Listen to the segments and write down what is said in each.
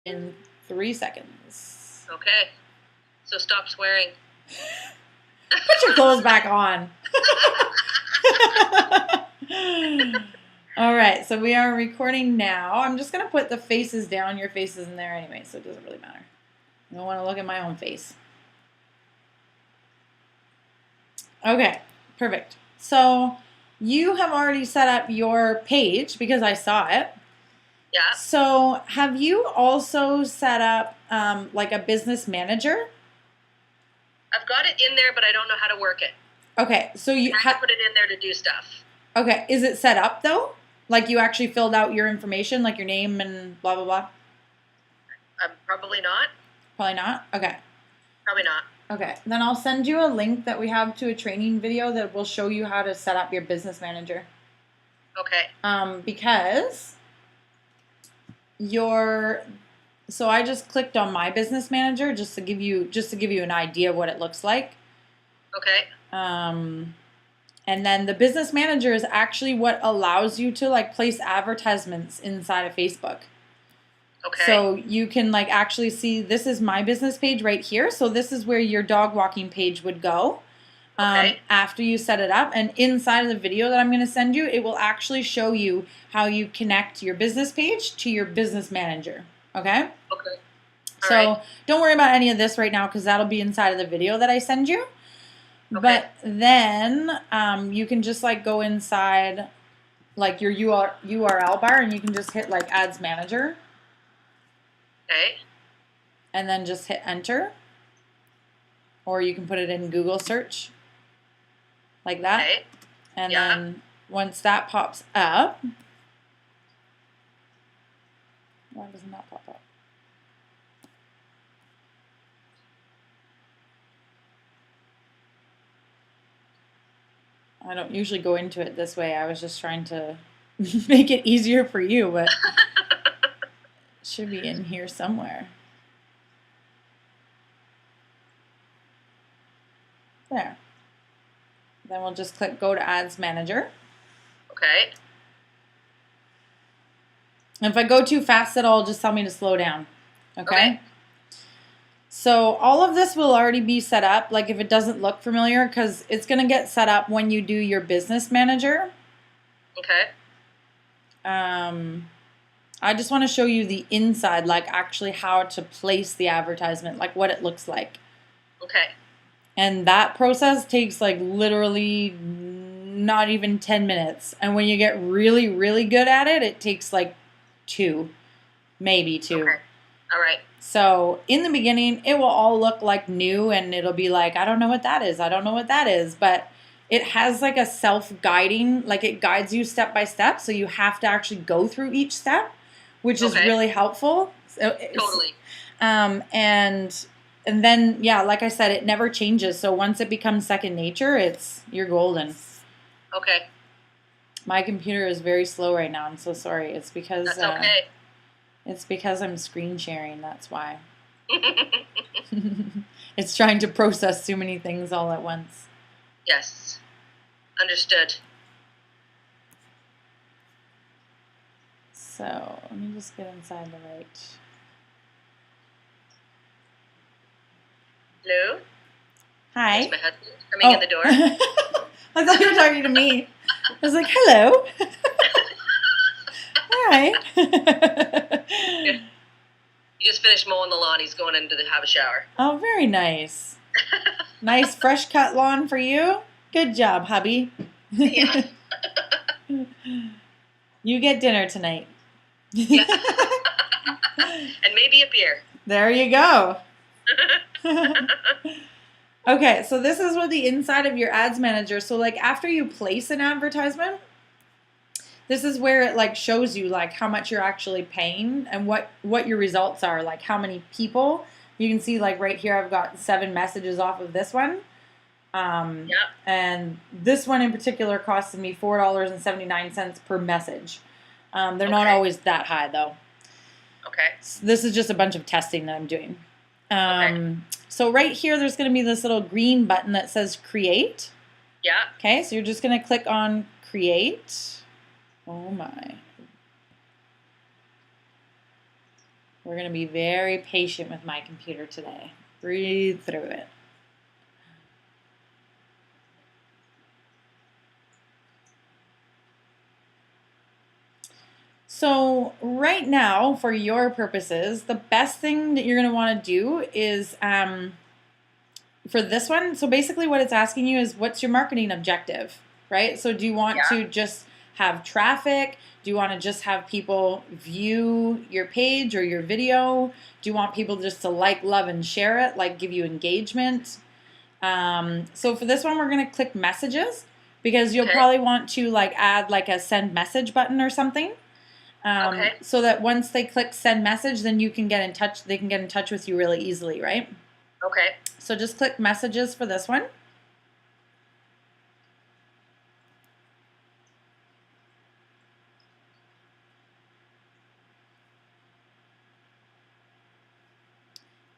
in 3 seconds. Okay. So stop swearing. Put your clothes back on. All right, so we are recording now. I'm just going to put the faces down. Your face is in there anyway, so it doesn't really matter. I don't want to look at my own face. Okay, perfect. So you have already set up your page because I saw it. Yeah. So have you also set up like a business manager? I've got it in there, but I don't know how to work it. Okay, so you have to put it in there to do stuff. Okay, is it set up though? Like you actually filled out your information, like your name and blah, blah, blah? Probably not. Probably not? Okay. Probably not. Okay, then I'll send you a link that we have to a training video that will show you how to set up your business manager. Okay. Because so I just clicked on my business manager just to give you an idea of what it looks like. Okay. And then the business manager is actually what allows you to like place advertisements inside of Facebook. Okay. So you can like actually see, this is my business page right here. So this is where your dog walking page would go after you set it up. And inside of the video that I'm going to send you, it will actually show you how you connect your business page to your business manager. Okay? Okay. So don't worry about any of this right now because that'll be inside of the video that I send you. Okay. But then you can just like go inside like your URL bar and you can just hit like Ads Manager. Okay. And then just hit enter. Or you can put it in Google search. Like that. Okay. And then once that pops up. Why doesn't that pop up? I don't usually go into it this way. I was just trying to make it easier for you, but it should be in here somewhere. There. Then we'll just click Go to Ads Manager. Okay. And if I go too fast, it'll just tell me to slow down. Okay? So all of this will already be set up, like if it doesn't look familiar, because it's going to get set up when you do your business manager. Okay. I just want to show you the inside, like actually how to place the advertisement, like what it looks like. Okay. And that process takes like literally not even 10 minutes. And when you get really, really good at it, it takes like 2, maybe 2. Okay. All right. So in the beginning, it will all look like new and it'll be like, I don't know what that is. I don't know what that is. But it has like a self-guiding, like it guides you step by step. So you have to actually go through each step, which is really helpful. So totally. And then, yeah, like I said, it never changes. So once it becomes second nature, you're golden. Okay. My computer is very slow right now. I'm so sorry. It's because that's okay. It's because I'm screen sharing. That's why. It's trying to process too many things all at once. Yes. Understood. So let me just get inside the right. Hello? Hi. There's my husband coming in the door. I thought you were talking to me. I was like, hello. Hi. He just finished mowing the lawn. He's going in to have a shower. Oh, very nice. Nice fresh cut lawn for you. Good job, hubby. Yeah. You get dinner tonight. Yeah. And maybe a beer. There you go. Okay, so this is what the inside of your ads manager. So like after you place an advertisement, this is where it like shows you like how much you're actually paying and what your results are, like how many people. You can see like right here I've got 7 messages off of this one. And this one in particular costed me $4.79 per message. They're not always that high though. Okay. So this is just a bunch of testing that I'm doing. So right here, there's going to be this little green button that says create. Yeah. Okay, so you're just going to click on create. Oh my. We're going to be very patient with my computer today. Breathe through it. So right now, for your purposes, the best thing that you're going to want to do is for this one, so basically what it's asking you is what's your marketing objective, right? So do you want to just have traffic? Do you want to just have people view your page or your video? Do you want people just to like, love, and share it, like give you engagement? So for this one, we're going to click messages because you'll probably want to like add like a send message button or something. So that once they click send message, then you can get in touch. They can get in touch with you really easily, right? Okay. So just click messages for this one.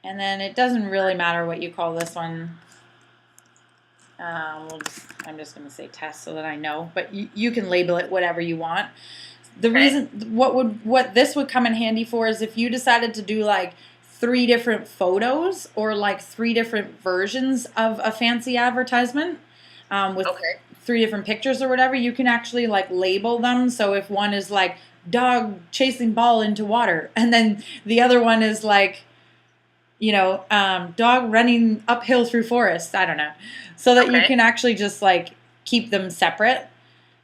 And then it doesn't really matter what you call this one. I'm just going to say test so that I know, but you can label it whatever you want. The reason what this would come in handy for is if you decided to do like 3 different photos or like 3 different versions of a fancy advertisement with 3 different pictures or whatever, you can actually like label them. So if one is like dog chasing ball into water, and then the other one is like, you know, dog running uphill through forest, I don't know, so that you can actually just like keep them separate.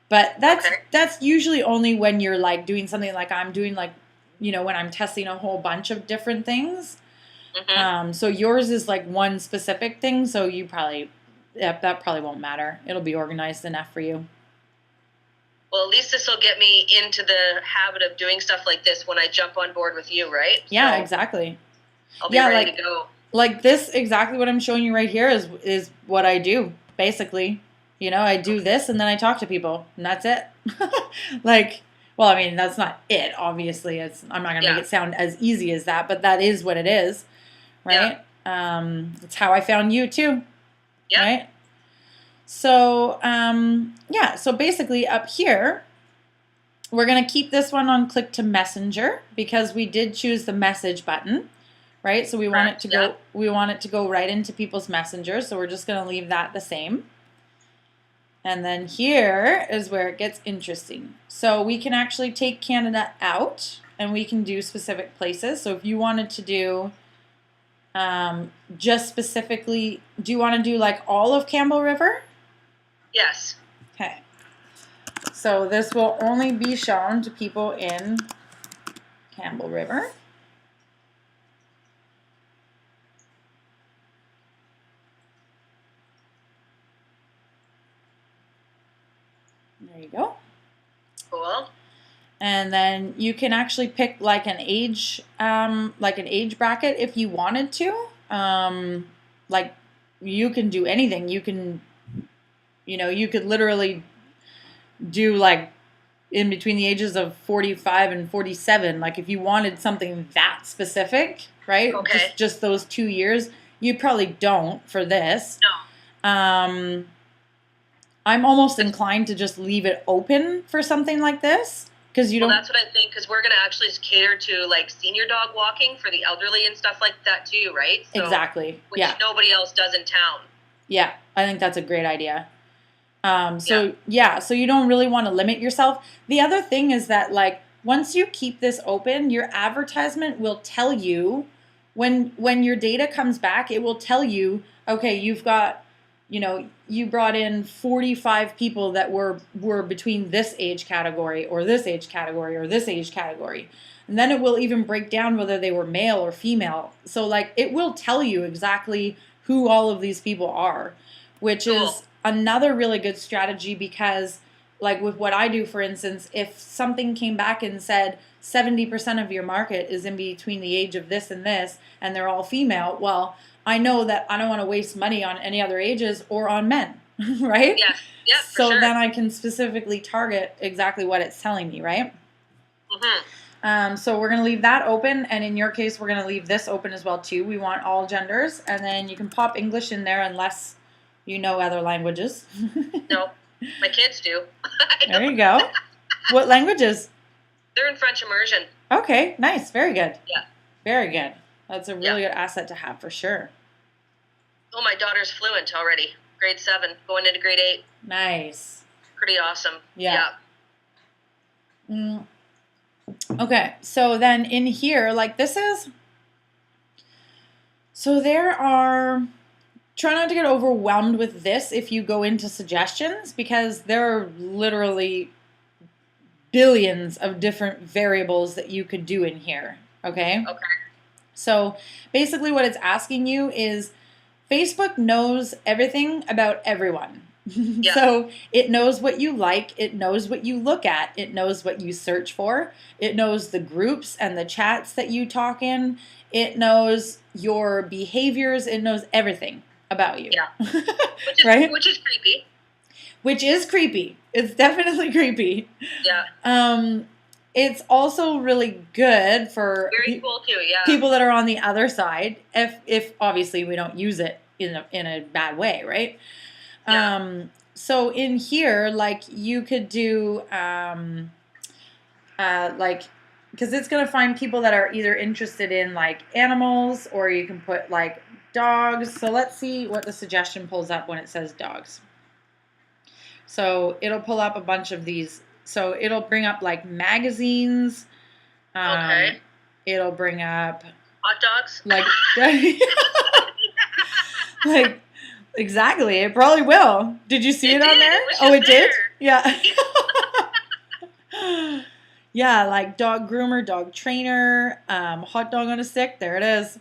But that's usually only when you're like doing something like I'm doing, like, you know, when I'm testing a whole bunch of different things. So yours is like one specific thing, so you probably, that probably won't matter. It'll be organized enough for you. Well, at least this will get me into the habit of doing stuff like this when I jump on board with you, right? Yeah, so exactly. I'll be ready to go. Like this, exactly what I'm showing you right here is what I do, basically. You know, I do this and then I talk to people and that's it. Like, well, I mean, that's not it, obviously. I'm not going to make it sound as easy as that, but that is what it is, right? It's how I found you too, right? So, so basically up here, we're going to keep this one on click to messenger because we did choose the message button, right? So we want it to go, we want it to go right into people's messengers. So we're just going to leave that the same. And then here is where it gets interesting. So we can actually take Canada out and we can do specific places. So if you wanted to do just specifically, do you want to do like all of Campbell River? Yes. Okay. So this will only be shown to people in Campbell River. There you go. Cool. And then you can actually pick like an age bracket if you wanted to. Like you can do anything. You can, you know, you could literally do like in between the ages of 45 and 47. Like if you wanted something that specific, right? Okay. Just those 2 years. You probably don't for this. No. I'm almost inclined to just leave it open for something like this because you don't. Well, that's what I think, because we're going to actually cater to like senior dog walking for the elderly and stuff like that too, right? So, exactly. Which nobody else does in town. Yeah, I think that's a great idea. So you don't really want to limit yourself. The other thing is that like once you keep this open, your advertisement will tell you when your data comes back, it will tell you, okay, you've got, you know, you brought in 45 people that were between this age category or this age category or this age category. And then it will even break down whether they were male or female. So like it will tell you exactly who all of these people are, which is another really good strategy because like with what I do, for instance, if something came back and said 70% of your market is in between the age of this and they're all female, well, I know that I don't want to waste money on any other ages or on men, right? Yeah, yeah. So then I can specifically target exactly what it's telling me, right? Mm-hmm. So we're going to leave that open, and in your case, we're going to leave this open as well too. We want all genders, and then you can pop English in there unless you know other languages. No, my kids do. There you go. What languages? They're in French immersion. Okay, nice, very good. Yeah. Very good. That's a really good asset to have for sure. Oh, my daughter's fluent already. Grade 7, going into grade 8. Nice. Pretty awesome. Yeah. Okay, so then in here, like this is, so there are, try not to get overwhelmed with this if you go into suggestions, because there are literally billions of different variables that you could do in here, okay? Okay. So basically what it's asking you is Facebook knows everything about everyone. Yeah. So it knows what you like, it knows what you look at, it knows what you search for, it knows the groups and the chats that you talk in, it knows your behaviors, it knows everything about you. Yeah. Right? Which is creepy. Which is creepy. It's definitely creepy. Yeah. It's also really good for Very cool too, yeah. people that are on the other side, if obviously we don't use it in a bad way, right? Yeah. So in here, like you could do like, because it's gonna find people that are either interested in like animals, or you can put like dogs. So let's see what the suggestion pulls up when it says dogs. So it'll pull up a bunch of these. So it'll bring up like magazines. Okay. It'll bring up hot dogs. like like exactly. It probably will. Did you see it on there? Oh, it did? Yeah. Yeah, like dog groomer, dog trainer, hot dog on a stick. There it is.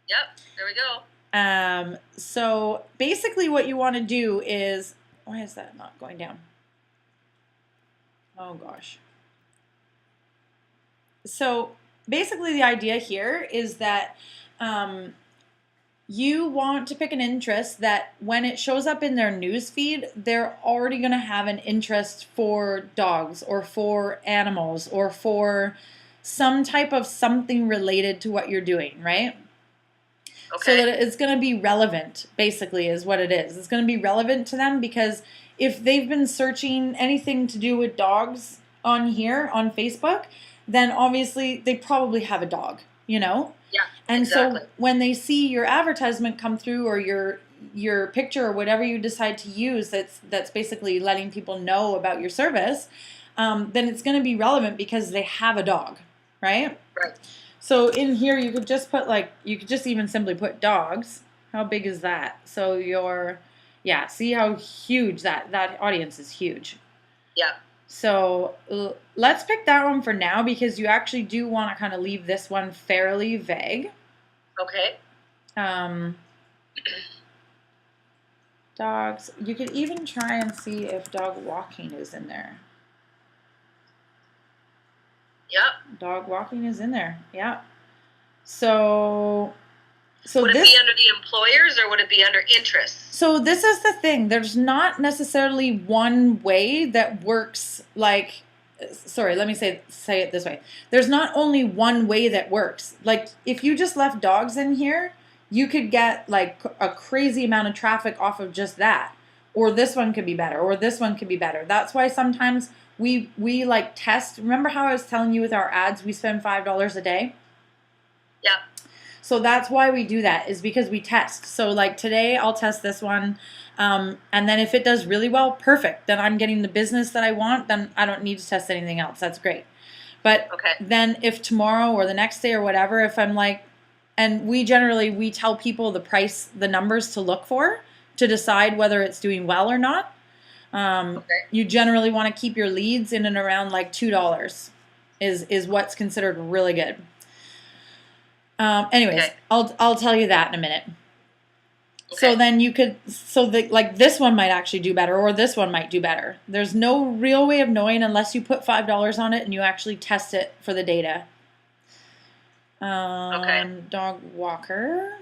Yep. There we go. So basically what you want to do is, why is that not going down? Oh gosh. So basically the idea here is that you want to pick an interest that when it shows up in their news feed, they're already going to have an interest for dogs or for animals or for some type of something related to what you're doing, right? Okay. So that it's going to be relevant, basically, is what it is. It's going to be relevant to them, because if they've been searching anything to do with dogs on here, on Facebook, then obviously they probably have a dog, you know? Yeah, and exactly. So when they see your advertisement come through, or your picture, or whatever you decide to use, that's basically letting people know about your service, then it's going to be relevant because they have a dog, right? Right. So in here you could just put you could just even simply put dogs. How big is that? So yeah, see how huge that audience is huge. Yeah. So let's pick that one for now, because you actually do want to kind of leave this one fairly vague. Okay. Dogs. You could even try and see if dog walking is in there. Yep. Dog walking is in there. Yeah. So would it be under the employers, or would it be under interests? So this is the thing. There's not necessarily one way that works. Like, sorry, let me say it this way. There's not only one way that works. Like, if you just left dogs in here, you could get like a crazy amount of traffic off of just that. Or this one could be better, or this one could be better. That's why sometimes we like test. Remember how I was telling you with our ads, we spend $5 a day? Yeah. So that's why we do that, is because we test. So like today I'll test this one. And then if it does really well, perfect. Then I'm getting the business that I want. Then I don't need to test anything else. That's great. But then if tomorrow or the next day or whatever, if I'm like, and we tell people the price, the numbers to look for to decide whether it's doing well or not. You generally want to keep your leads in and around like $2 is what's considered really good. Anyways, I'll tell you that in a minute. So then you could, like this one might actually do better, or this one might do better. There's no real way of knowing unless you put $5 on it and you actually test it for the data. Dog walker.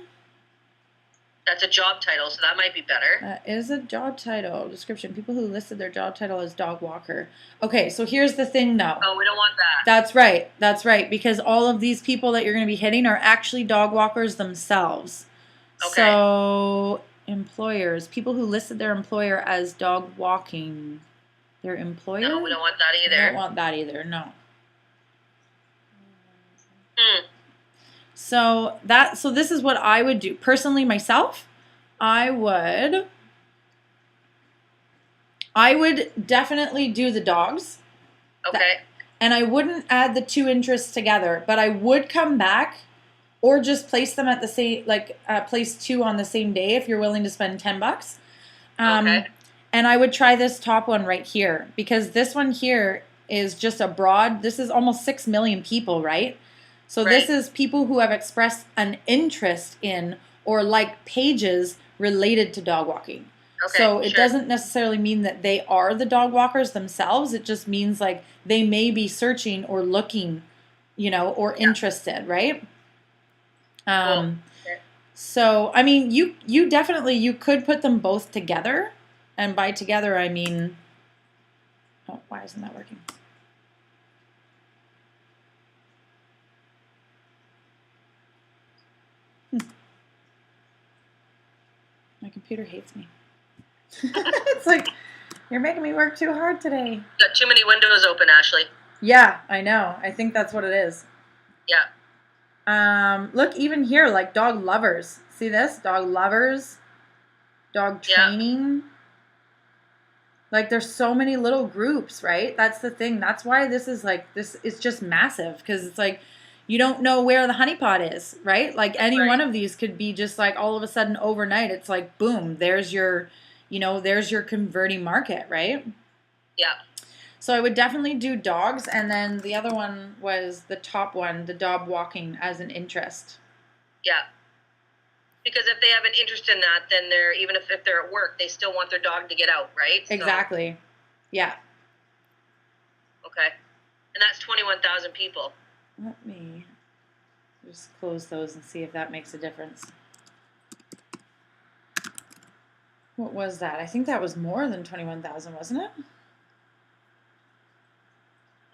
That's a job title, so that might be better. That is a job title. Description: people who listed their job title as dog walker. Okay, so here's the thing though. Oh, we don't want that. That's right, because all of these people that you're going to be hitting are actually dog walkers themselves. Okay. So employers, people who listed their employer as dog walking. Their employer? No, we don't want that either. We don't want that either, no. So this is what I would do. Personally, myself, I would definitely do the dogs. Okay. And I wouldn't add the two interests together, but I would come back or just place them at the same, place two on the same day if you're willing to spend $10. Okay. And I would try this top one right here, because this one here is just a broad, this is almost 6 million people, right? So Right. this is people who have expressed an interest in or like pages related to dog walking. Okay, So it sure. doesn't necessarily mean that they are the dog walkers themselves. It just means like they may be searching or looking, or interested, right? Cool. Okay. So, I mean, you definitely, you could put them both together. And by together, I mean, oh, why isn't that working? My computer hates me. It's like, you're making me work too hard today. Got too many windows open, Ashley. Yeah, I know. I think that's what it is. Yeah. Look, even here, like dog lovers. See this? Dog lovers, dog training. Like, there's so many little groups, right? That's the thing. That's why this is just massive, because it's like, you don't know where the honeypot is, right? Like, any one of these could be just like all of a sudden overnight. It's like, boom, there's your converting market, right? Yeah. So I would definitely do dogs. And then the other one was the top one, the dog walking as an interest. Yeah. Because if they have an interest in that, then even if they're at work, they still want their dog to get out, right? Exactly. Yeah. Okay. And that's 21,000 people. Let me just close those and see if that makes a difference. What was that? I think that was more than 21,000, wasn't it?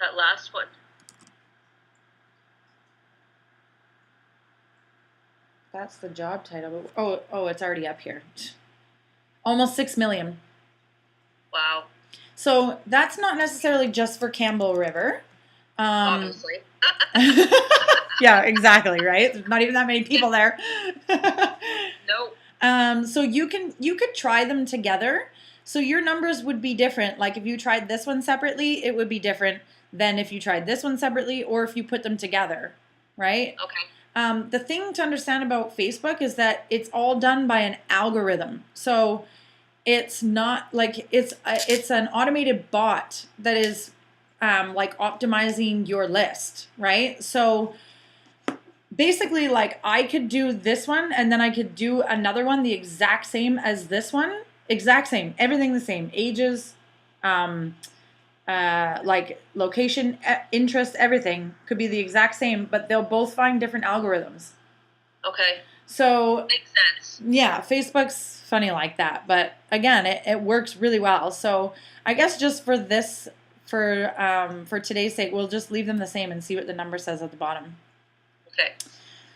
That last one. That's the job title. Oh, it's already up here. Almost 6 million. Wow. So that's not necessarily just for Campbell River. Obviously. Yeah, exactly, right? There's not even that many people there. Nope. So you could try them together. So your numbers would be different. Like if you tried this one separately, it would be different than if you tried this one separately or if you put them together, right? Okay. The thing to understand about Facebook is that it's all done by an algorithm. So it's not like it's an automated bot that is like optimizing your list, right? So basically, like I could do this one and then I could do another one the exact same as this one, exact same, everything the same, ages, like location, interest, everything could be the exact same, but they'll both find different algorithms. Okay. So makes sense. Yeah, Facebook's funny like that, but again, it works really well. So I guess just for this, for today's sake, we'll just leave them the same and see what the number says at the bottom. Okay.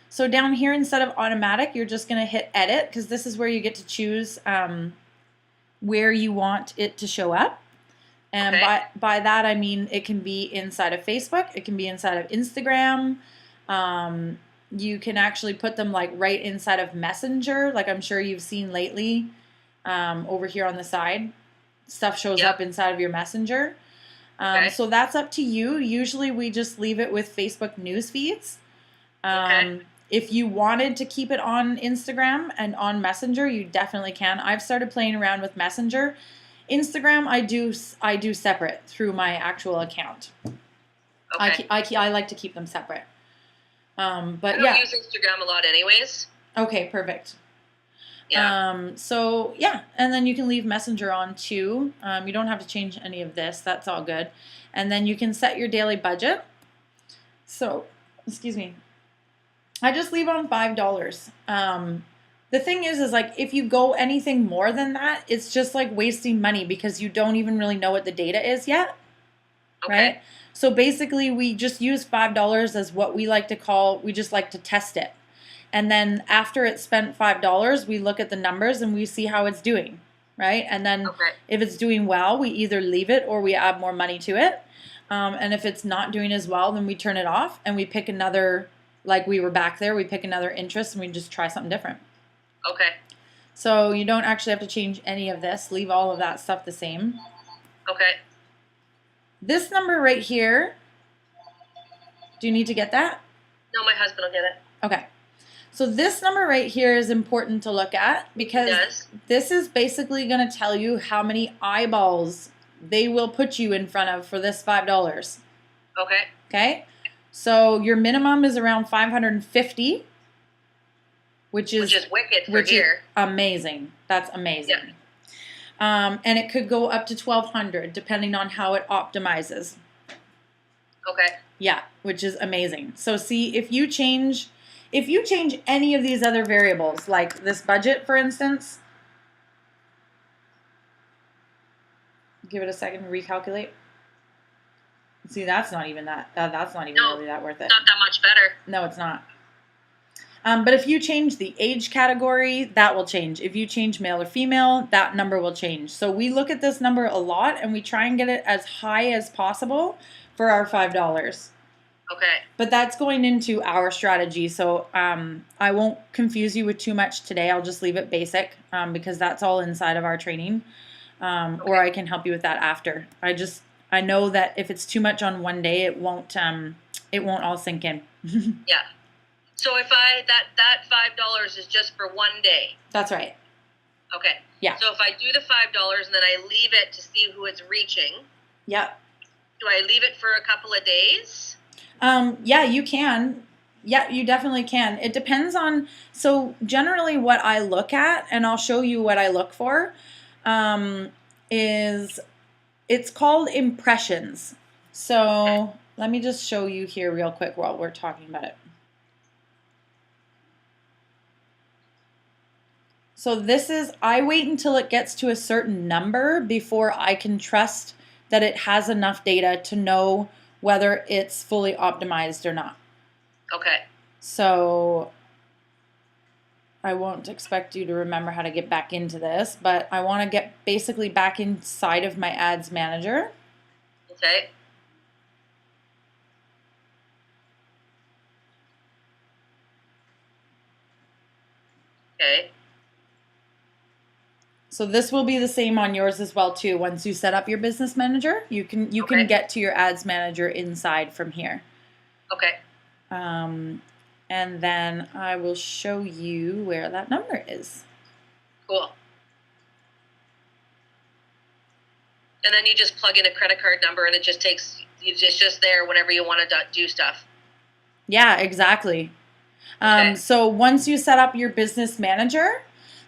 So down here, instead of automatic, you're just going to hit edit, because this is where you get to choose where you want it to show up. And by that, I mean it can be inside of Facebook. It can be inside of Instagram. You can actually put them like right inside of Messenger, like I'm sure you've seen lately over here on the side. Stuff shows up inside of your Messenger. So that's up to you. Usually we just leave it with Facebook news feeds. If you wanted to keep it on Instagram and on Messenger, you definitely can. I've started playing around with Messenger. Instagram, I do separate through my actual account. Okay. I like to keep them separate. But I don't use Instagram a lot anyways. Okay, perfect. Yeah. So yeah, and then you can leave Messenger on too. You don't have to change any of this. That's all good. And then you can set your daily budget. So, excuse me. I just leave on $5. The thing is like if you go anything more than that, it's just like wasting money because you don't even really know what the data is yet. Okay. Right? So basically we just use $5 as what we like to call, we just like to test it. And then after it's spent $5, we look at the numbers and we see how it's doing, right? And then if it's doing well, we either leave it or we add more money to it. And if it's not doing as well, then we turn it off and we pick another like we were back there, we pick another interest and we just try something different. Okay. So you don't actually have to change any of this. Leave all of that stuff the same. Okay. This number right here, do you need to get that? No, my husband will get it. Okay. So this number right here is important to look at because this is basically going to tell you how many eyeballs they will put you in front of for this $5. Okay. Okay. So your minimum is around 550, which is wicked for here. Amazing. That's amazing. Yeah. And it could go up to 1,200 depending on how it optimizes. Okay. Yeah, which is amazing. So see, if you change any of these other variables, like this budget, for instance, give it a second to recalculate. See, that's not even really that worth it. Not that much better. No, it's not. But if you change the age category, that will change. If you change male or female, that number will change. So we look at this number a lot, and we try and get it as high as possible for our $5. Okay. But that's going into our strategy. So I won't confuse you with too much today. I'll just leave it basic because that's all inside of our training. Or I can help you with that after. I know that if it's too much on one day, it won't all sink in. Yeah. So if that $5 is just for one day. That's right. Okay. Yeah. So if I do the $5 and then I leave it to see who it's reaching. Yeah. Do I leave it for a couple of days? Yeah, you can. Yeah, you definitely can. It depends on, so generally what I look at, and I'll show you what I look for, is it's called impressions. So let me just show you here real quick while we're talking about it. So this is, I wait until it gets to a certain number before I can trust that it has enough data to know whether it's fully optimized or not. Okay. So I won't expect you to remember how to get back into this, but I want to get basically back inside of my ads manager. Okay. Okay. So this will be the same on yours as well too. Once you set up your business manager, you can get to your ads manager inside from here. Okay. And then I will show you where that number is. Cool. And then you just plug in a credit card number and it's just there whenever you want to do stuff. Yeah, exactly. Okay. So once you set up your business manager,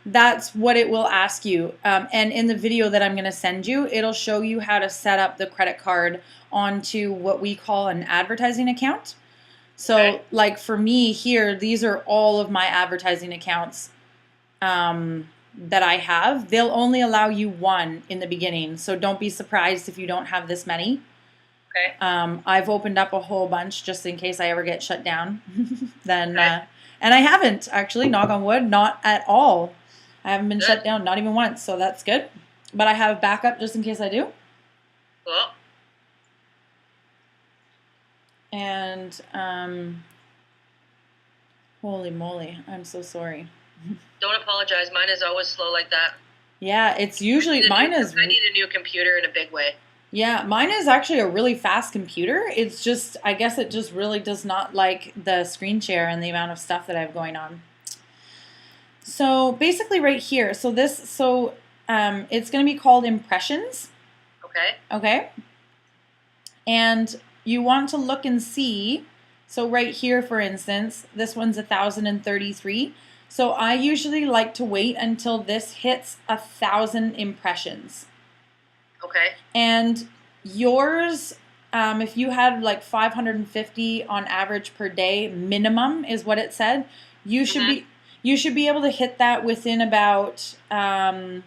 that's what it will ask you. And in the video that I'm going to send you, it'll show you how to set up the credit card onto what we call an advertising account. So like for me here, these are all of my advertising accounts that I have. They'll only allow you one in the beginning. So don't be surprised if you don't have this many. Okay. I've opened up a whole bunch just in case I ever get shut down. And I haven't actually, knock on wood, not at all. I haven't been shut down, not even once, so that's good. But I have backup just in case I do. Cool. And holy moly, I'm so sorry. Don't apologize. Mine is always slow like that. Yeah, it's usually I need a new computer in a big way. Yeah, mine is actually a really fast computer. It's just, I guess it just really does not like the screen share and the amount of stuff that I have going on. So basically right here, it's going to be called impressions. Okay. Okay. And you want to look and see, so right here, for instance, this one's 1,033. So I usually like to wait until this hits 1,000 impressions. Okay. And yours, if you had like 550 on average per day, minimum is what it said, you should be able to hit that within about $7.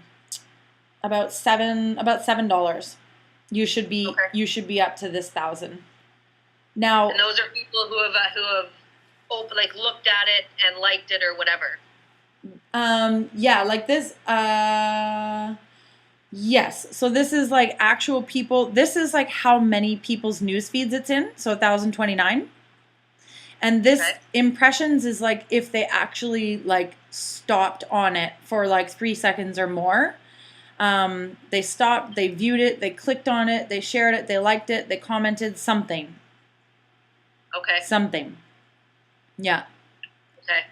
You should be up to this 1,000. Now, and those are people who have looked at it and liked it or whatever. Yeah, like this. Yes. So this is like actual people. This is like how many people's news feeds it's in. So 1,029. And this Okay. impressions is like if they actually like stopped on it for like 3 seconds or more. They stopped, they viewed it, they clicked on it, they shared it, they liked it, they commented something. Okay. Something. Yeah. Okay.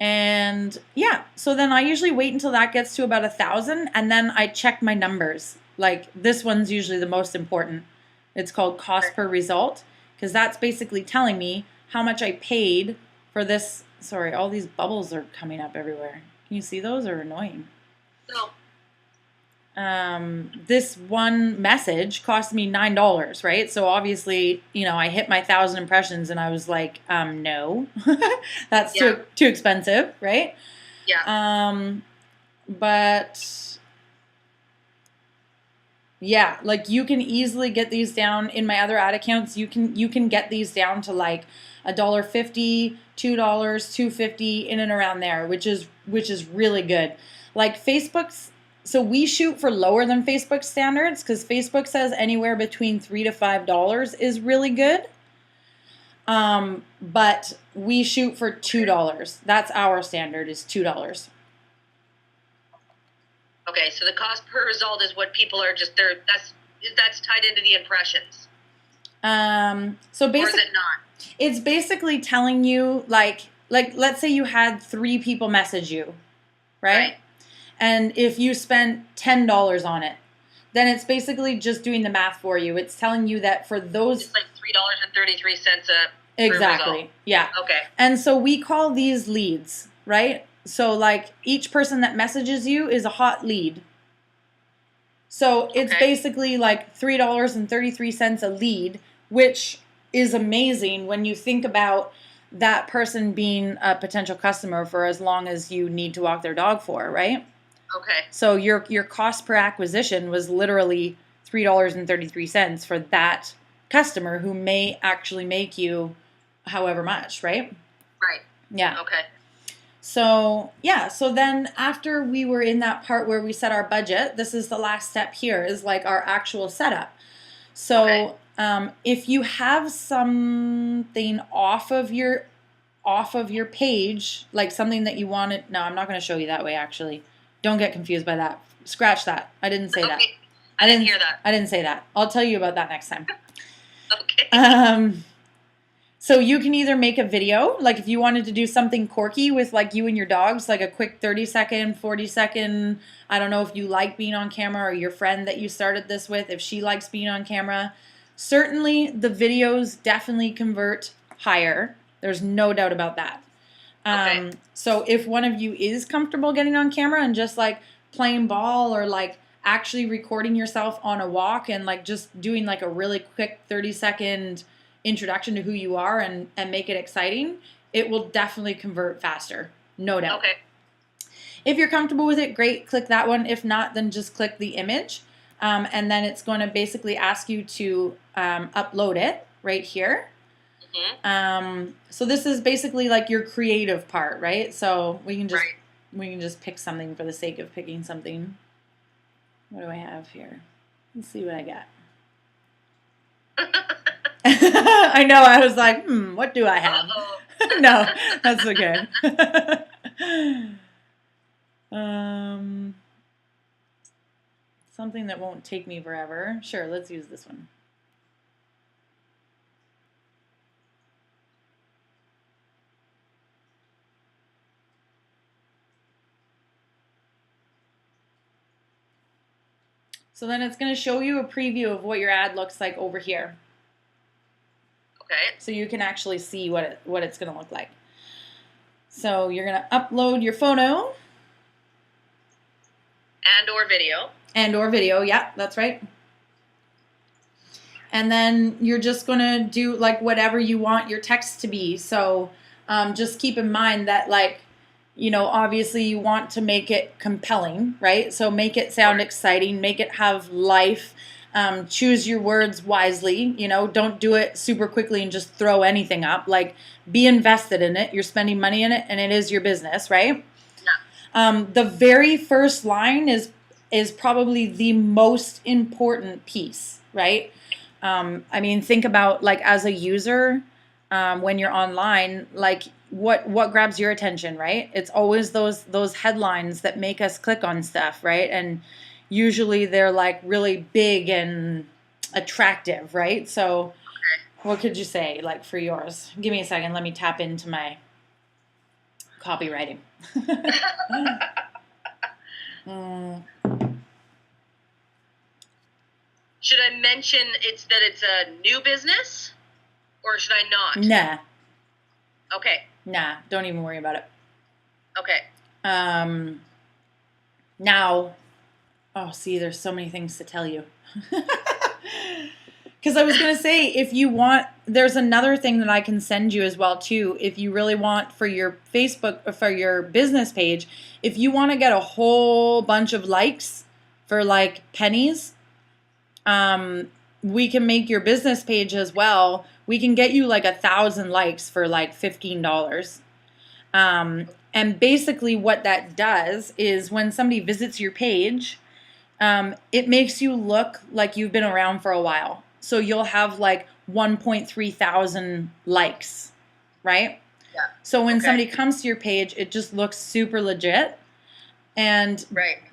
And yeah, so then I usually wait until that gets to about 1,000, and then I check my numbers. Like this one's usually the most important. It's called cost per result, because that's basically telling me how much I paid for this. Sorry, all these bubbles are coming up everywhere. Can you see those? Are annoying. No. This one message cost me $9, right? So obviously, you know, I hit my 1,000 impressions and I was like, no, that's too expensive, right? Yeah. But yeah, like you can easily get these down in my other ad accounts. You can get these down to like $1.50, $2, $2.50, in and around there, which is really good. Like Facebook's. So we shoot for lower than Facebook standards because Facebook says anywhere between $3 to $5 is really good. But we shoot for $2. That's our standard, is $2. Okay, so the cost per result is what people are just there. That's tied into the impressions. So basically, or is it not? It's basically telling you like let's say you had 3 people message you, right? And if you spent $10 on it, then it's basically just doing the math for you. It's telling you that for those... It's like $3.33 Exactly. result. Yeah. Okay. And so we call these leads, right? So like each person that messages you is a hot lead. So it's basically like $3.33 a lead, which is amazing when you think about that person being a potential customer for as long as you need to walk their dog for, right? Okay. So your cost per acquisition was literally $3.33 for that customer who may actually make you however much, right? Right. Yeah. Okay. So yeah, so then after we were in that part where we set our budget, this is the last step here, is like our actual setup. So if you have something off of your page, like something that you wanted, no, I'm not going to show you that way actually. Don't get confused by that. Scratch that. I didn't say that. I didn't hear that. I didn't say that. I'll tell you about that next time. Okay. So you can either make a video, like if you wanted to do something quirky with like you and your dogs, like a quick 30-second, 40-second, I don't know if you like being on camera or your friend that you started this with, if she likes being on camera. Certainly the videos definitely convert higher. There's no doubt about that. So if one of you is comfortable getting on camera and just like playing ball or like actually recording yourself on a walk and like just doing like a really quick 30-second introduction to who you are and make it exciting, it will definitely convert faster. No doubt. Okay. If you're comfortable with it, great, click that one. If not, then just click the image. And then it's going to basically ask you to upload it right here. So this is basically like your creative part, right? So we can just pick something for the sake of picking something. What do I have here? Let's see what I got. I know, I was like, what do I have? No, that's okay. Something that won't take me forever. Sure, let's use this one. So then it's going to show you a preview of what your ad looks like over here. Okay. So you can actually see what it's going to look like. So you're going to upload your photo. And or video, yeah, that's right. And then you're just going to do like whatever you want your text to be. So just keep in mind that like, you know, obviously you want to make it compelling, right? So make it sound exciting, make it have life. Choose your words wisely, you know, don't do it super quickly and just throw anything up. Like, be invested in it. You're spending money in it and it is your business, right? Yeah. The very first line is probably the most important piece, right? I mean, think about like as a user, when you're online, like what grabs your attention, right? It's always those headlines that make us click on stuff, right? And usually they're like really big and attractive, right? So what could you say like for yours? Give me a second. Let me tap into my copywriting. Should I mention it's a new business, or should I not? Nah. Okay. Nah, don't even worry about it. Okay. Now, oh, see, there's so many things to tell you. Because I was going to say, if you want, there's another thing that I can send you as well, too. If you really want for your Facebook, for your business page, if you want to get a whole bunch of likes for like pennies, we can make your business page as well. We can get you like 1,000 likes for like $15. And basically what that does is when somebody visits your page, it makes you look like you've been around for a while. So you'll have like 1.3 thousand likes, right? Yeah. So when somebody comes to your page, it just looks super legit. And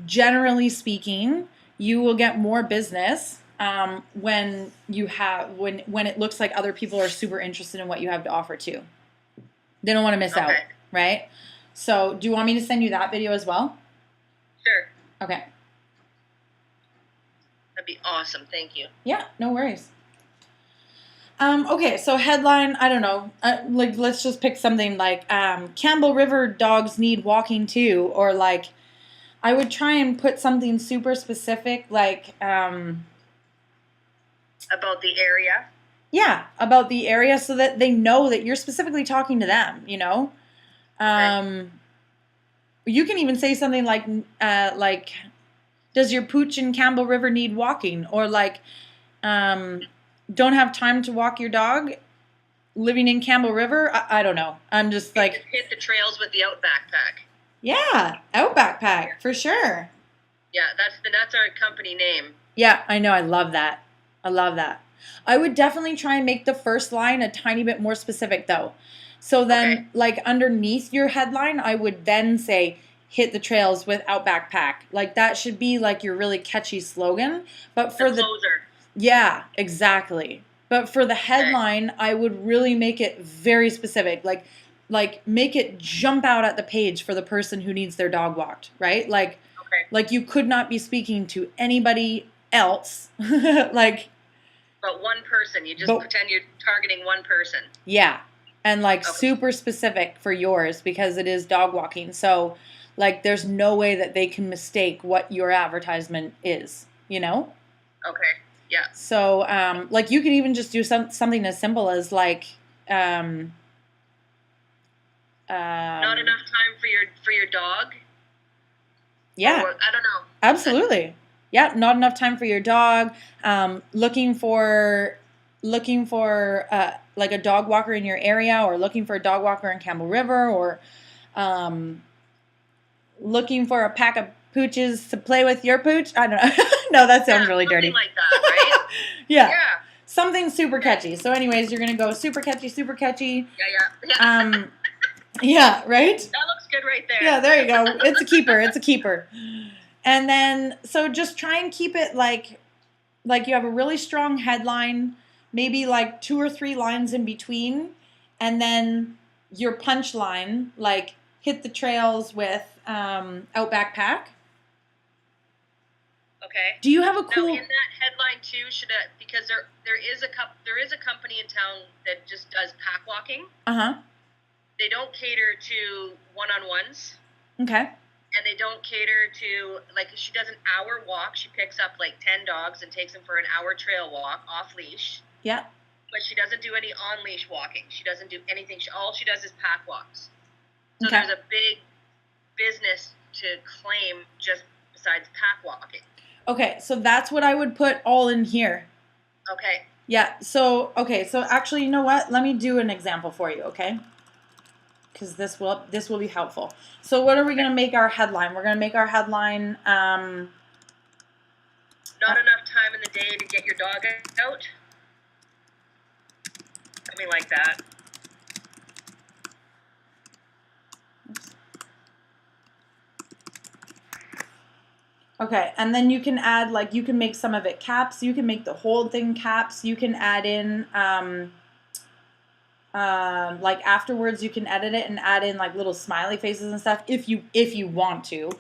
generally speaking, you will get more business when you have when it looks like other people are super interested in what you have to offer too. They don't want to miss out, right? So do you want me to send you that video as well? Sure. Okay. That'd be awesome. Thank you. Yeah, no worries. Okay, so headline, I don't know, like let's just pick something like Campbell River dogs need walking too, or like I would try and put something super specific like about the area. Yeah, about the area so that they know that you're specifically talking to them, you know? You can even say something like does your pooch in Campbell River need walking? Or like, don't have time to walk your dog living in Campbell River? I don't know. I'm just like... Hit the trails with the Out Backpack. Yeah, Out Backpack, for sure. Yeah, that's our company name. Yeah, I know. I love that. I love that. I would definitely try and make the first line a tiny bit more specific, though. So then, like, underneath your headline, I would then say, hit the trails with Out Backpack. Like, that should be, like, your really catchy slogan. But for the closer. Yeah, exactly. But for the headline, I would really make it very specific. Like make it jump out at the page for the person who needs their dog walked, right? Like you could not be speaking to anybody else. Like but one person. You just pretend you're targeting one person. Yeah. And like super specific for yours because it is dog walking. So like there's no way that they can mistake what your advertisement is, you know? Okay. Yeah. So like you could even just do something as simple as like not enough time for your dog. Yeah. Or, I don't know. Absolutely. Yeah, not enough time for your dog. Looking for like a dog walker in your area, or looking for a dog walker in Campbell River, or looking for a pack of pooches to play with your pooch. I don't know. No, that sounds really dirty. Something like that, right? Yeah. Something super catchy. So anyways, you're going to go super catchy. Yeah. Yeah, right? That looks good right there. Yeah, there you go. It's a keeper. It's a keeper. And then, so just try and keep it like you have a really strong headline, maybe like 2 or 3 lines in between, and then your punchline, like hit the trails with Out Backpack. Okay. Do you have a cool? Now in that headline too, because there is a company in town that just does pack walking. They don't cater to one-on-ones. Okay. And they don't cater to, like, she does an hour walk. She picks up, like, 10 dogs and takes them for an hour trail walk off-leash. Yeah. But she doesn't do any on-leash walking. She doesn't do anything. All she does is pack walks. So there's a big business to claim just besides pack walking. Okay, so that's what I would put all in here. Okay. Yeah, so actually, you know what? Let me do an example for you, okay? Because this will be helpful. So what are we going to make our headline? We're going to make our headline... not enough time in the day to get your dog out? Something like that. Okay, and then you can add, like, you can make some of it caps. You can make the whole thing caps. You can add in, like, afterwards you can edit it and add in, like, little smiley faces and stuff if you want to.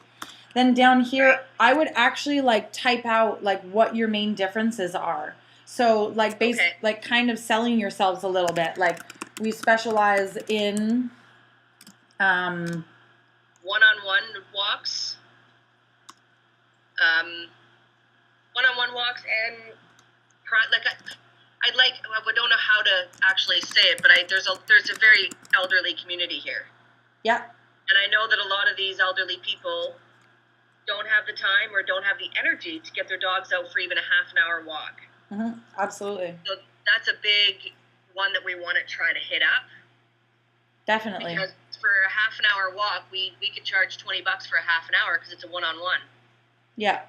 Then down here, I would actually, like, type out, like, what your main differences are. So, like, like, kind of selling yourselves a little bit. Like, we specialize in, one-on-one walks. One-on-one walks and like I don't know how to actually say it, but there's a very elderly community here. Yeah. And I know that a lot of these elderly people don't have the time or don't have the energy to get their dogs out for even a half an hour walk. Mm-hmm. Absolutely. So that's a big one that we want to try to hit up. Definitely. Because for a half an hour walk, we could charge $20 for a half an hour because it's a one-on-one. Yeah.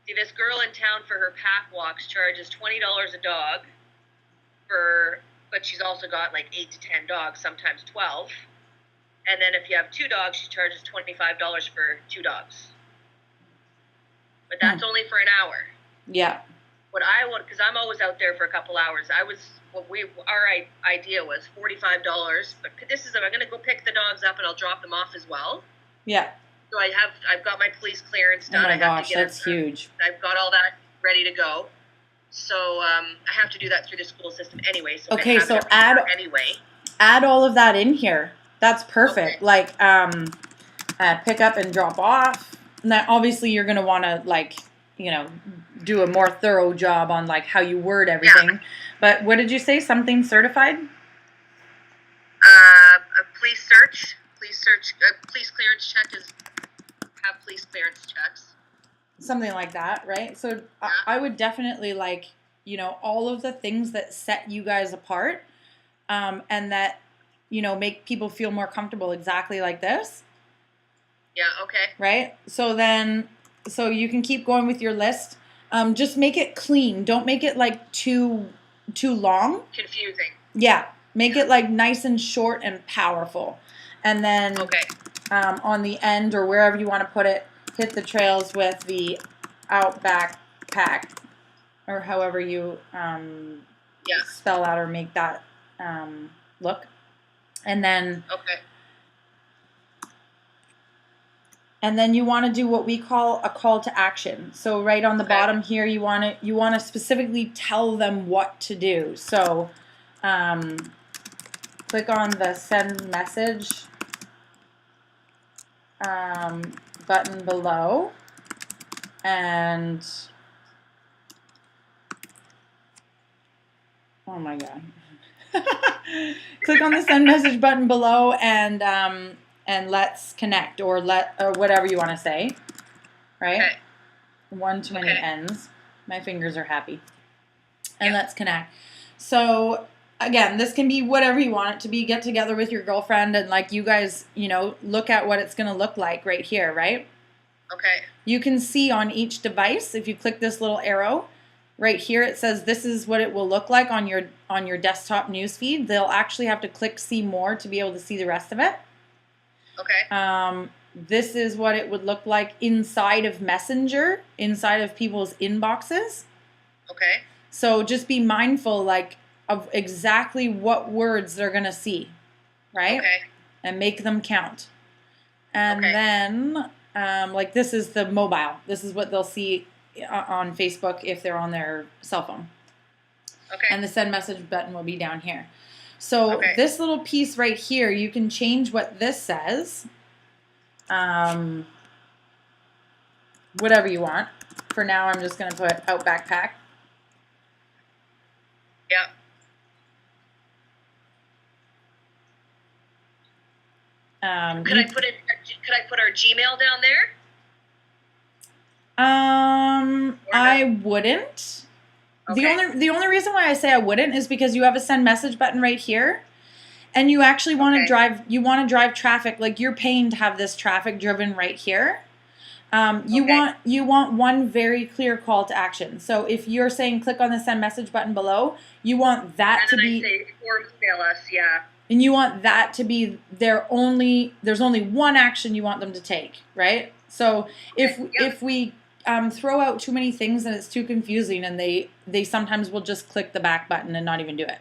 See, this girl in town for her pack walks charges $20 a dog but she's also got like 8 to 10 dogs, sometimes 12. And then if you have 2 dogs, she charges $25 for 2 dogs. But that's only for an hour. Yeah. What I want, because I'm always out there for a couple hours. Our idea was $45, but I'm going to go pick the dogs up and I'll drop them off as well. Yeah. So I've got my police clearance done. Oh my gosh, that's huge. I've got all that ready to go. So I have to do that through the school system anyway. So okay, so add all of that in here. That's perfect. Okay. Like pick up and drop off. And then obviously you're gonna want to, like, you know, do a more thorough job on, like, how you word everything. Yeah. But what did you say? Something certified? A police clearance check have police clearance checks. Something like that, right? So yeah. I would definitely, like, you know, all of the things that set you guys apart, and that, you know, make people feel more comfortable, exactly like this. Yeah, okay. Right? So you can keep going with your list. Just make it clean. Don't make it, like, too long. Confusing. Yeah. Make it, like, nice and short and powerful. And then on the end or wherever you want to put it, hit the trails with the Outback Pack, or however you spell out or make that look. And then and then you want to do what we call a call to action. So right on the bottom here, you want to specifically tell them what to do. So click on the send message button below, and oh my god. Click on the send message button below and let's connect, or whatever you want to say, right? Okay. One too many N's. My fingers are happy. And let's connect. So again, this can be whatever you want it to be. Get together with your girlfriend and, like, you guys, you know, look at what it's going to look like right here, right? Okay. You can see on each device, if you click this little arrow, right here it says this is what it will look like on your desktop newsfeed. They'll actually have to click see more to be able to see the rest of it. Okay. This is what it would look like inside of Messenger, inside of people's inboxes. Okay. So just be mindful, like, of exactly what words they're going to see, right? Okay. And make them count. And then, like, this is the mobile. This is what they'll see on Facebook if they're on their cell phone. Okay. And the send message button will be down here. So this little piece right here, you can change what this says. Whatever you want. For now, I'm just going to put Outback Pack. Yeah. Could I put our Gmail down there? I wouldn't. Okay. The only reason why I say I wouldn't is because you have a send message button right here, and you actually want to drive traffic. Like, you're paying to have this traffic driven right here. You want one very clear call to action. So if you're saying click on the send message button below, you want that to be. And then I say forms mail us, yeah. And you want that to be there's only one action you want them to take, right? So if we throw out too many things and it's too confusing, and they sometimes will just click the back button and not even do it.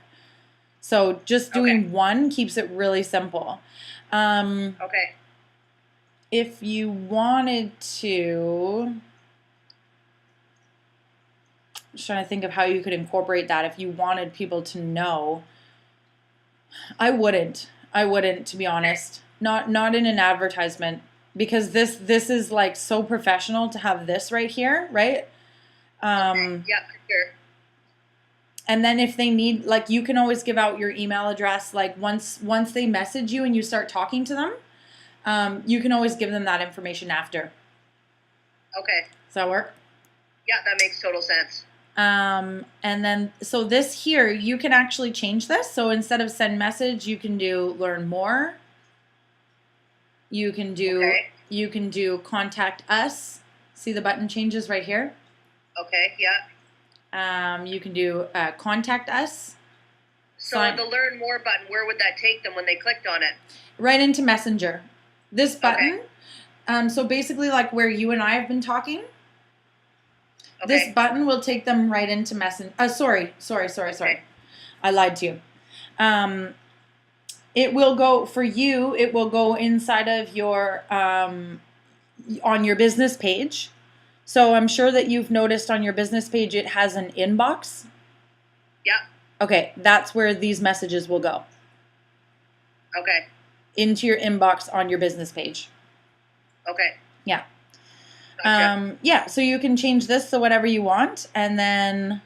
So just doing one keeps it really simple. Okay. If you wanted to, I'm just trying to think of how you could incorporate that. If you wanted people to know, I wouldn't, to be honest. Not in an advertisement, because this is like so professional to have this right here, right? Yeah, for sure. And then if they need, like, you can always give out your email address. Like once they message you and you start talking to them, you can always give them that information after. Okay. Does that work? Yeah, that makes total sense. And then, so this here, you can actually change this. So instead of send message, you can do learn more. You can do contact us. See the button changes right here? Okay, yeah. You can do contact us. So the learn more button, where would that take them when they clicked on it? Right into Messenger. This button, so basically like where you and I have been talking, this button will take them right into Messenger. Sorry. I lied to you. It will go, for you, it will go inside of your, on your business page. So I'm sure that you've noticed on your business page it has an inbox. Yeah. Okay, that's where these messages will go. Okay. Into your inbox on your business page. Okay. Yeah. Gotcha. Yeah, so you can change this to whatever you want, and then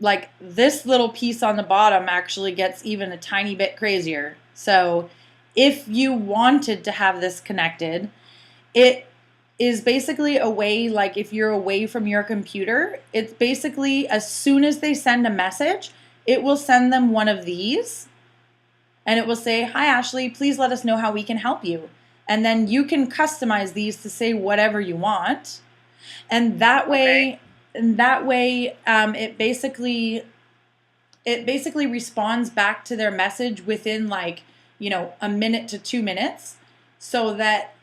like this little piece on the bottom actually gets even a tiny bit crazier. So if you wanted to have this connected, it is basically a way, like if you're away from your computer, it's basically as soon as they send a message, it will send them one of these, and it will say, "Hi Ashley, please let us know how we can help you." And then you can customize these to say whatever you want, and that way, it basically responds back to their message within like, a minute to 2 minutes, so that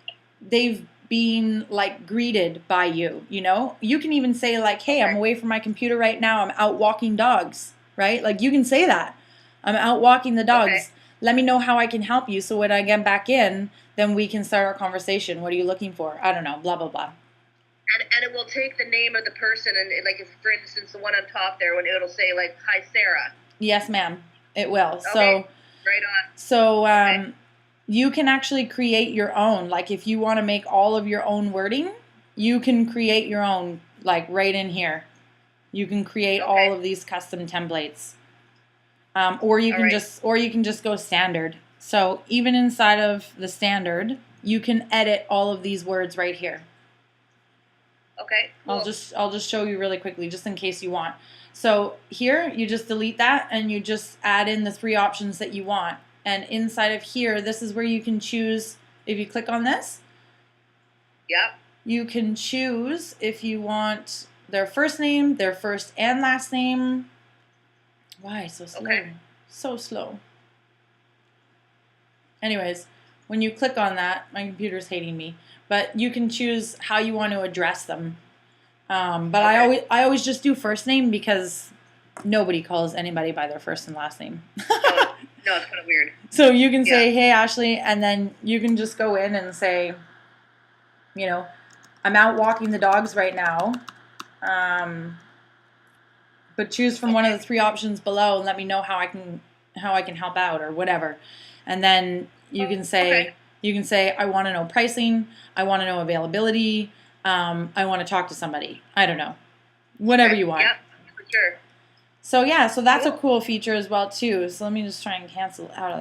they've been like greeted by you. You can even say like, "Hey, I'm away from my computer right now. I'm out walking dogs," right? Like you can say that. "I'm out walking the dogs. Okay. Let me know how I can help you. So when I get back in, then we can start our conversation. What are you looking for? I don't know, blah, blah, blah." And it will take the name of the person, and like, if, for instance, the one on top there, when it'll say like, "Hi Sarah." Yes, ma'am. It will. Okay. So right on. So you can actually create your own. Like if you want to make all of your own wording, you can create your own, like right in here. You can create all of these custom templates. Or you can just go standard. So even inside of the standard, you can edit all of these words right here. Okay. Cool. I'll just show you really quickly, just in case you want. So here, you just delete that, and you just add in the 3 options that you want. And inside of here, this is where you can choose. If you click on this, you can choose if you want their first name, their first and last name. Why so slow? Okay. So slow. Anyways, when you click on that, my computer's hating me, but you can choose how you want to address them. But I always just do first name, because nobody calls anybody by their first and last name. No, it's kind of weird. So you can say, "Hey Ashley," and then you can just go in and say, "I'm out walking the dogs right now. But choose from one of the 3 options below and let me know how I can help out," or whatever. And then you can say, "I want to know pricing. I want to know availability. I want to talk to somebody." I don't know. Whatever you want. Yeah, for sure. So yeah, so that's a cool feature as well too. So let me just try and cancel out of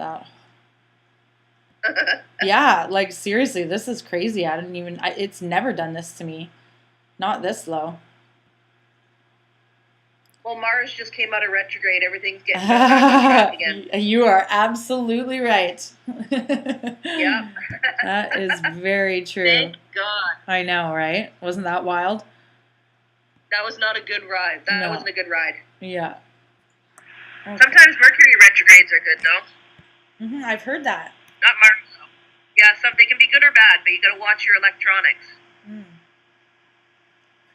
that. Yeah, like seriously, this is crazy. It's never done this to me. Not this slow. Well, Mars just came out of retrograde. Everything's getting back on track again. You are absolutely right. Yeah. That is very true. Thank God. I know, right? Wasn't that wild? That was not a good ride. That wasn't a good ride. Yeah. Okay. Sometimes Mercury retrogrades are good, though. I've heard that. Not Mars, though. Yeah, some they can be good or bad, but you got to watch your electronics. Mm.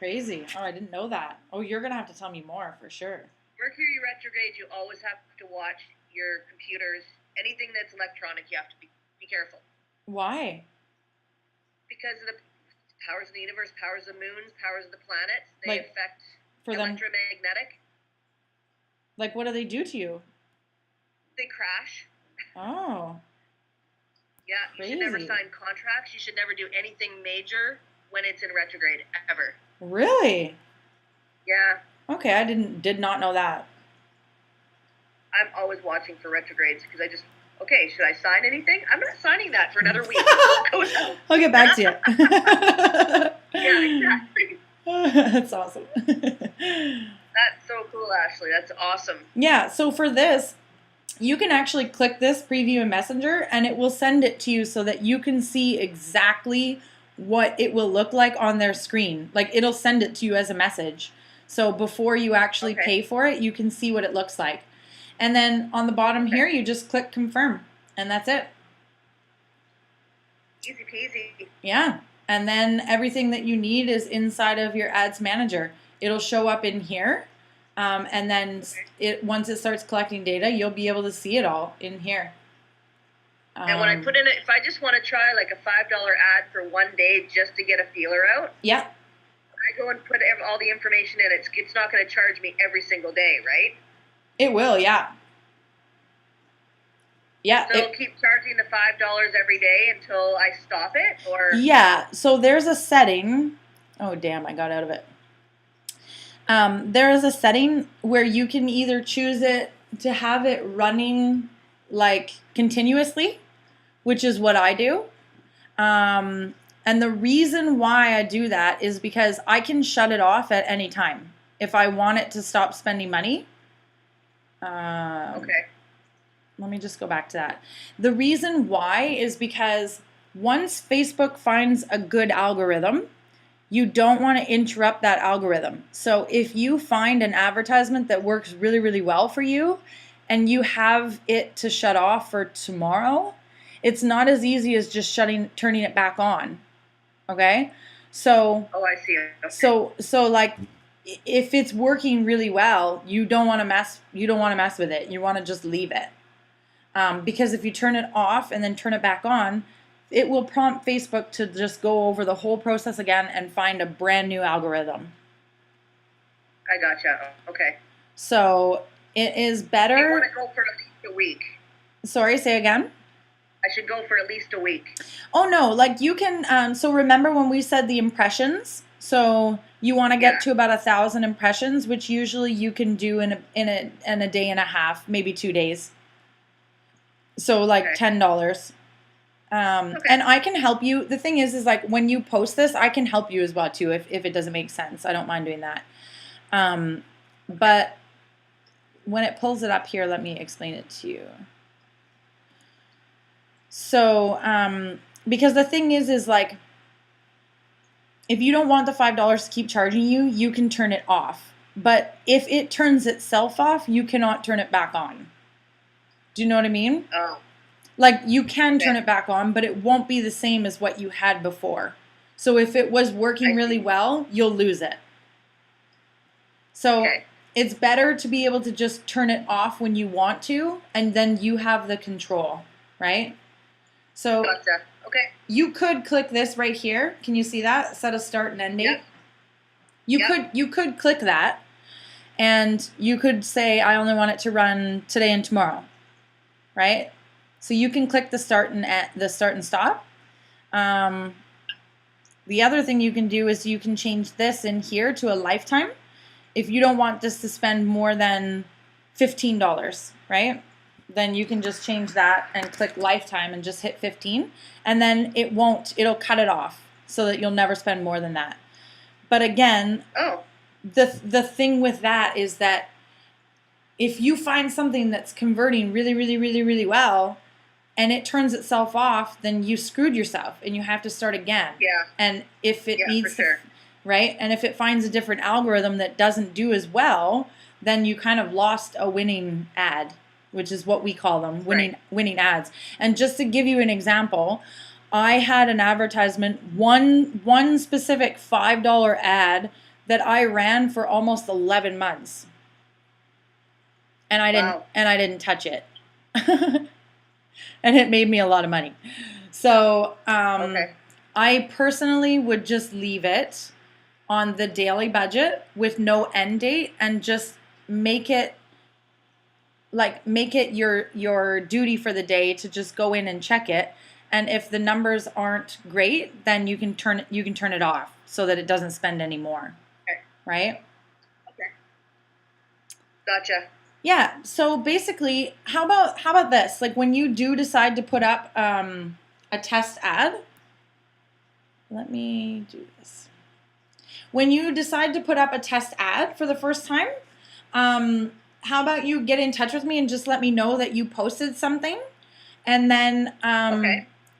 Crazy. Oh, I didn't know that. Oh, you're gonna have to tell me more for sure. Mercury retrograde, you always have to watch your computers. Anything that's electronic, you have to be careful. Why? Because of the powers of the universe, powers of the moons, powers of the planets, they affect electromagnetic. Like, what do they do to you? They crash. Oh. Yeah, you should never sign contracts. You should never do anything major when it's in retrograde, ever. Really? Yeah. Okay, I did not know that. I'm always watching for retrogrades because okay, should I sign anything? I'm not signing that for another week. I'll get back to you. Yeah, exactly. That's awesome. That's so cool, Ashley. That's awesome. Yeah, so for this, you can actually click this preview in Messenger and it will send it to you so that you can see exactly what it will look like on their screen. Like, it'll send it to you as a message. So before you actually pay for it, you can see what it looks like. And then on the bottom here, you just click confirm, and that's it. Easy peasy. Yeah. And then everything that you need is inside of your ads manager. It'll show up in here. And then once it starts collecting data, you'll be able to see it all in here. And when I put in it, if I just want to try like a $5 ad for one day just to get a feeler out. Yeah. I go and put all the information in. It's not going to charge me every single day, right? It will, yeah. Yeah. So it'll keep charging the $5 every day until I stop it, or? Yeah. So there's a setting. Oh, damn, I got out of it. There is a setting where you can either choose it to have it running like continuously, which is what I do. And the reason why I do that is because I can shut it off at any time if I want it to stop spending money. Okay. Let me just go back to that. The reason why is because once Facebook finds a good algorithm, you don't want to interrupt that algorithm. So if you find an advertisement that works really, really well for you and you have it to shut off for tomorrow, it's not as easy as just turning it back on. Okay? So I see it. Okay. So like if it's working really well, you don't want to mess with it. You want to just leave it. Because if you turn it off and then turn it back on, it will prompt Facebook to just go over the whole process again and find a brand new algorithm. I gotcha. Okay. So it is better. You want to go for at least a week. Sorry, say again? I should go for at least a week. Oh, no. Like you can, so remember when we said the impressions? So you want to get to about 1,000 impressions, which usually you can do in a day and a half, maybe 2 days. So like $10. And I can help you. The thing is like when you post this, I can help you as well too if it doesn't make sense. I don't mind doing that. But when it pulls it up here, let me explain it to you. So because the thing is like if you don't want the $5 to keep charging you, you can turn it off. But if it turns itself off, you cannot turn it back on. Do you know what I mean? Oh. Like you can turn it back on, but it won't be the same as what you had before. So if it was working really well, you'll lose it. So it's better to be able to just turn it off when you want to, and then you have the control, right? So gotcha. Okay. You could click this right here. Can you see that? Set a start and end date. Yep. You could click that, and you could say I only want it to run today and tomorrow, right? So you can click the start and stop. The other thing you can do is you can change this in here to a lifetime. If you don't want this to spend more than $15, right? Then you can just change that and click lifetime and just hit 15. And then it'll cut it off so that you'll never spend more than that. But again, the thing with that is that if you find something that's converting really, really, really, really well, and it turns itself off, then you screwed yourself and you have to start again. Yeah. And if it needs for sure. Right? And if it finds a different algorithm that doesn't do as well, then you kind of lost a winning ad, which is what we call them, winning ads. And just to give you an example, I had an advertisement, one specific $5 ad that I ran for almost 11 months. And I didn't touch it. And it made me a lot of money. So I personally would just leave it on the daily budget with no end date and just make it your duty for the day to just go in and check it. And if the numbers aren't great, then you can turn it off so that it doesn't spend any more. Okay. Right? Okay. Gotcha. Yeah. So basically, how about this? Like when you do decide to put up a test ad, let me do this. When you decide to put up a test ad for the first time, how about you get in touch with me and just let me know that you posted something, and then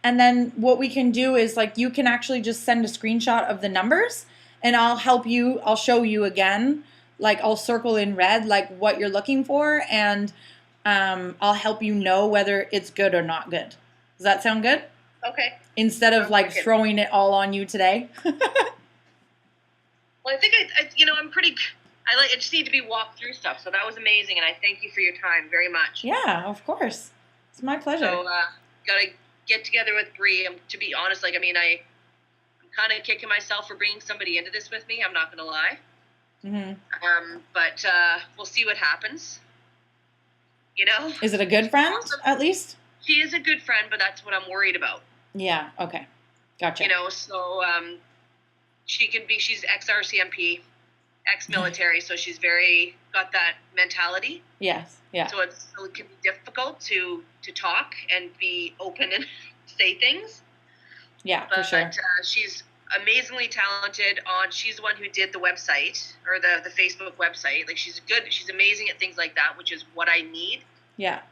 and then what we can do is like you can actually just send a screenshot of the numbers, and I'll help you. I'll show you again. Like I'll circle in red like what you're looking for, and I'll help you know whether it's good or not good. Does that sound good? Okay. Instead of like throwing it all on you today. Well, I think I'm pretty. I just need to be walked through stuff. So that was amazing, and I thank you for your time very much. Yeah, of course. It's my pleasure. So gotta get together with Bree. To be honest, I'm kind of kicking myself for bringing somebody into this with me. I'm not gonna lie. Mm-hmm. But we'll see what happens. You know. Is it a good friend at least? She is a good friend, but that's what I'm worried about. Yeah. Okay. Gotcha. You know, so she's ex-RCMP, ex-military, so she's got that mentality. Yes. Yeah. So it can be difficult to talk and be open and say things. Yeah, for sure. But she's amazingly talented she's the one who did the website or the Facebook website. Like she's amazing at things like that, which is what I need. Yeah.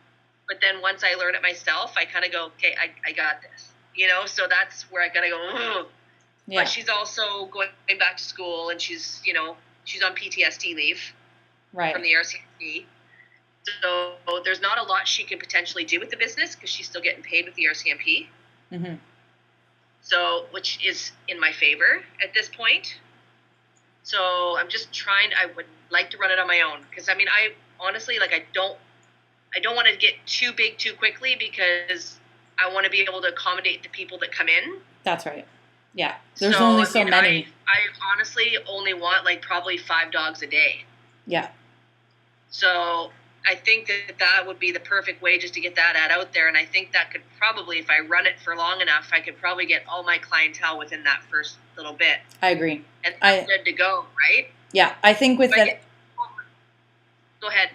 But then once I learn it myself, I kind of go, okay, I got this. You know, so that's where I gotta go. Ugh. Yeah. But she's also going back to school, and she's on PTSD leave, right, from the RCMP. So there's not a lot she can potentially do with the business because she's still getting paid with the RCMP. Mm-hmm. So, which is in my favor at this point. So I'm just I would like to run it on my own because I honestly I don't want to get too big too quickly because I want to be able to accommodate the people that come in. That's right. Yeah. There's only so many. I honestly only want probably 5 dogs a day. Yeah. So I think that would be the perfect way just to get that ad out there. And I think that could probably, if I run it for long enough, I could probably get all my clientele within that first little bit. I agree. And I'm good to go, right? Yeah. I think with that. Go ahead.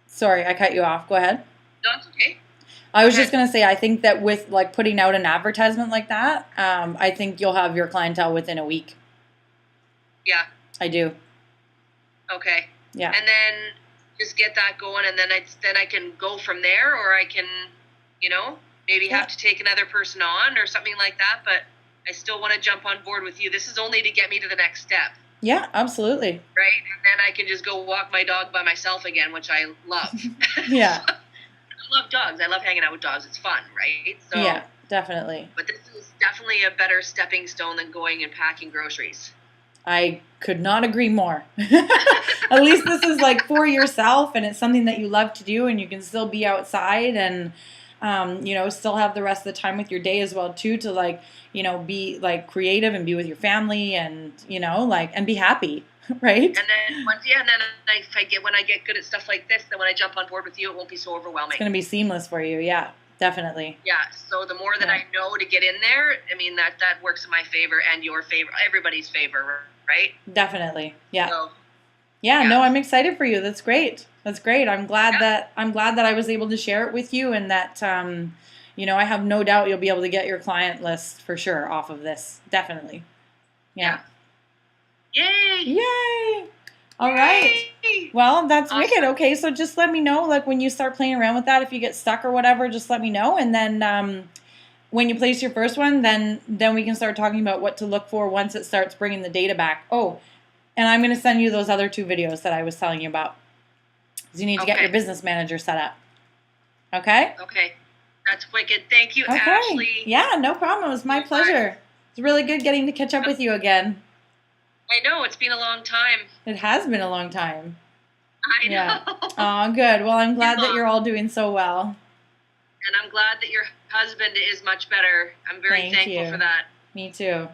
Sorry, I cut you off. Go ahead. No, it's okay. I was just going to say, I think that with putting out an advertisement like that, I think you'll have your clientele within a week. Yeah. I do. Okay. Yeah. And then just get that going, and then I can go from there, or I can, maybe have to take another person on or something like that, but I still want to jump on board with you. This is only to get me to the next step. Yeah, absolutely. Right? And then I can just go walk my dog by myself again, which I love. Yeah. I love dogs. I love hanging out with dogs. It's fun, right? So, yeah, definitely. But this is definitely a better stepping stone than going and packing groceries. I could not agree more. At least this is for yourself, and it's something that you love to do, and you can still be outside and, still have the rest of the time with your day as well too, to be creative and be with your family and, and be happy. Right. And then when I get good at stuff like this, then when I jump on board with you, it won't be so overwhelming. It's going to be seamless for you. Yeah, definitely. Yeah. So the more that I know to get in there, that works in my favor and your favor, everybody's favor, right? Definitely. Yeah. So, no, I'm excited for you. That's great. That's great. I'm glad that I was able to share it with you, and that I have no doubt you'll be able to get your client list for sure off of this. Definitely. Yeah. Yay! Yay! All right. Well, that's awesome. Wicked. Okay, so just let me know, when you start playing around with that, if you get stuck or whatever, just let me know. And then when you place your first one, then we can start talking about what to look for once it starts bringing the data back. Oh, and I'm going to send you those other 2 videos that I was telling you about. You need to get your business manager set up. Okay? Okay. That's wicked. Thank you, Okay. Ashley. Yeah, no problem. It was my pleasure. It's really good getting to catch up with you again. I know. It's been a long time. It has been a long time. I know. Yeah. Oh, good. Well, I'm glad that you're all doing so well. And I'm glad that your husband is much better. I'm very thankful for that. Me too.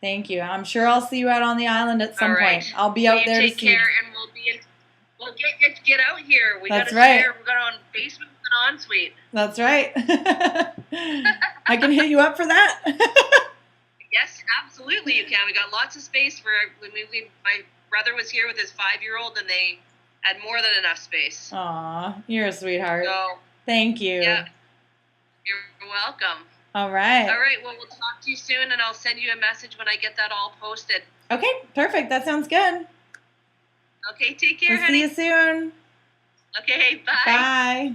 Thank you. I'm sure I'll see you out on the island at some point. I'll be well, out there to see. Take care, and we'll get out here. That's right. We got on basement and ensuite. That's right. I can hit you up for that. Yes, absolutely you can. We got lots of space for when my brother was here with his 5-year-old, and they had more than enough space. Aw, you're a sweetheart. So, thank you. Yeah, you're welcome. All right. All right. Well, we'll talk to you soon, and I'll send you a message when I get that all posted. Okay, perfect. That sounds good. Okay, take care, honey. See you soon. Okay, bye. Bye.